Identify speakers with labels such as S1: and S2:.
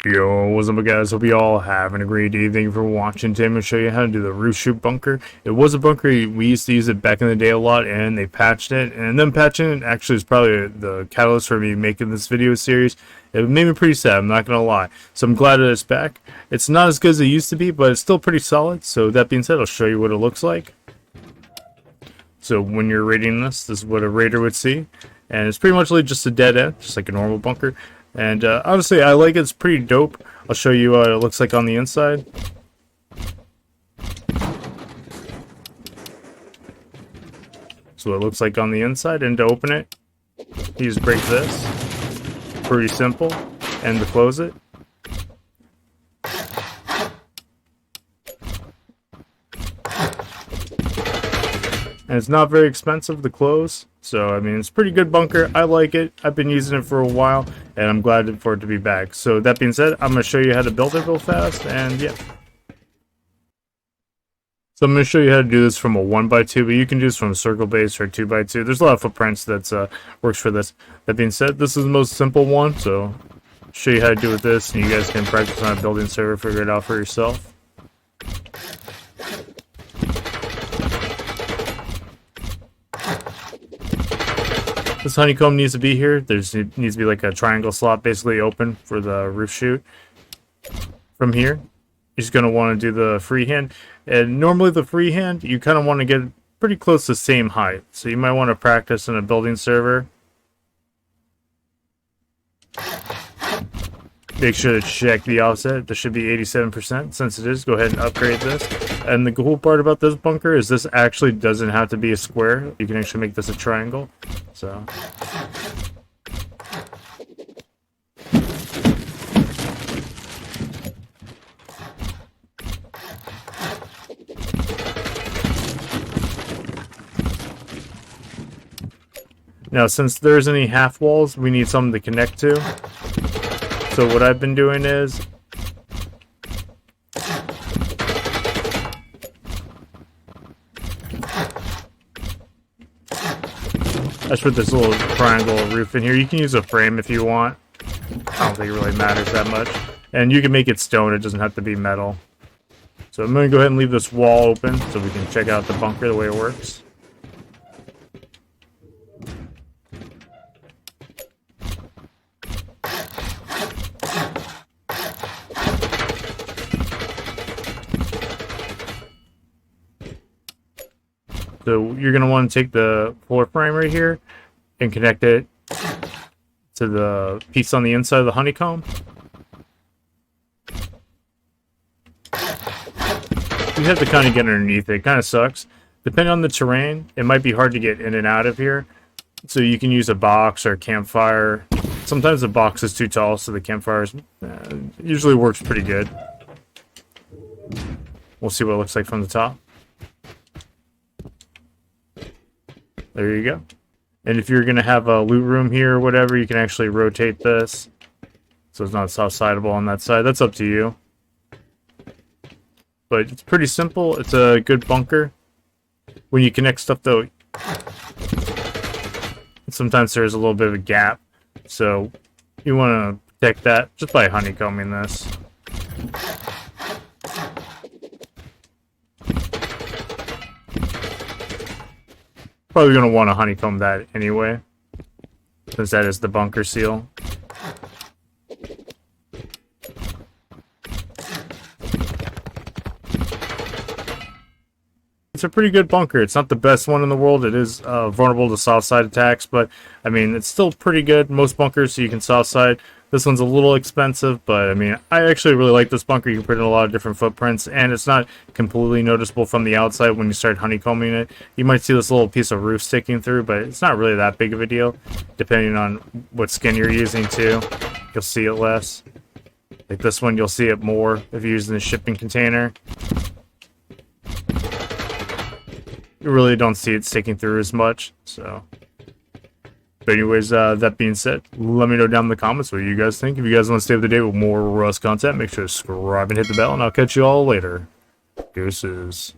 S1: Yo, what's up guys? Hope you all having a great day. Thank you for watching. Today I'm going to show you how to do the roof chute bunker. It was a bunker, we used to use it back in the day a lot, and they patched it. And them patching it actually is probably the catalyst for me making this video series. It made me pretty sad, I'm not going to lie. So I'm glad that it's back. It's not as good as it used to be, but it's still pretty solid. So that being said, I'll show you what it looks like. So when you're raiding this is what a raider would see. And it's pretty much just a dead end, just like a normal bunker. And honestly, I like it. It's pretty dope. I'll show you what it looks like on the inside. So it looks like on the inside, and to open it, you just break this. Pretty simple. And to close it, and it's not very expensive to close. So, I mean, it's a pretty good bunker. I like it. I've been using it for a while, and I'm glad for it to be back. So, that being said, I'm going to show you how to build it real fast, and yeah. So, I'm going to show you how to do this from a 1x2, but you can do this from a circle base or a 2x2. There's a lot of footprints that works for this. That being said, this is the most simple one, so I'll show you how to do with this, and you guys can practice on a building server, figure it out for yourself. This honeycomb needs to be here. It needs to be like a triangle slot basically open for the roof chute. From here, you're just going to want to do the freehand. And normally the freehand, you kind of want to get pretty close to the same height. So you might want to practice in a building server. Make sure to check the offset. This should be 87%. Since it is, go ahead and upgrade this. And the cool part about this bunker is this actually doesn't have to be a square. You can actually make this a triangle. So now, since there isn't any half walls, we need something to connect to. So what I've been doing is I just put this little triangle roof in here. You can use a frame if you want. I don't think it really matters that much. And you can make it stone, it doesn't have to be metal. So I'm going to go ahead and leave this wall open so we can check out the bunker the way it works. So you're going to want to take the floor frame right here and connect it to the piece on the inside of the honeycomb. You have to kind of get underneath it. It kind of sucks. Depending on the terrain, it might be hard to get in and out of here. So you can use a box or a campfire. Sometimes the box is too tall, so the campfire usually works pretty good. We'll see what it looks like from the top. There you go. And if you're going to have a loot room here or whatever, you can actually rotate this so it's not south-sideable on that side. That's up to you. But it's pretty simple. It's a good bunker. When you connect stuff, though, sometimes there's a little bit of a gap. So you want to protect that just by honeycombing this. Probably going to want to honeycomb that anyway, since that is the bunker seal. It's a pretty good bunker. It's not the best one in the world. It is vulnerable to south side attacks, but I mean, it's still pretty good. Most bunkers, so you can south side. This one's a little expensive, but I mean, I actually really like this bunker. You can put in a lot of different footprints, and it's not completely noticeable from the outside when you start honeycombing it. You might see this little piece of roof sticking through, but it's not really that big of a deal. Depending on what skin you're using too, you'll see it less. Like this one, you'll see it more if you're using the shipping container. You really don't see it sticking through as much, so. But anyways, that being said, let me know down in the comments what you guys think. If you guys want to stay up to date with more Rust content, make sure to subscribe and hit the bell, and I'll catch you all later. Deuces.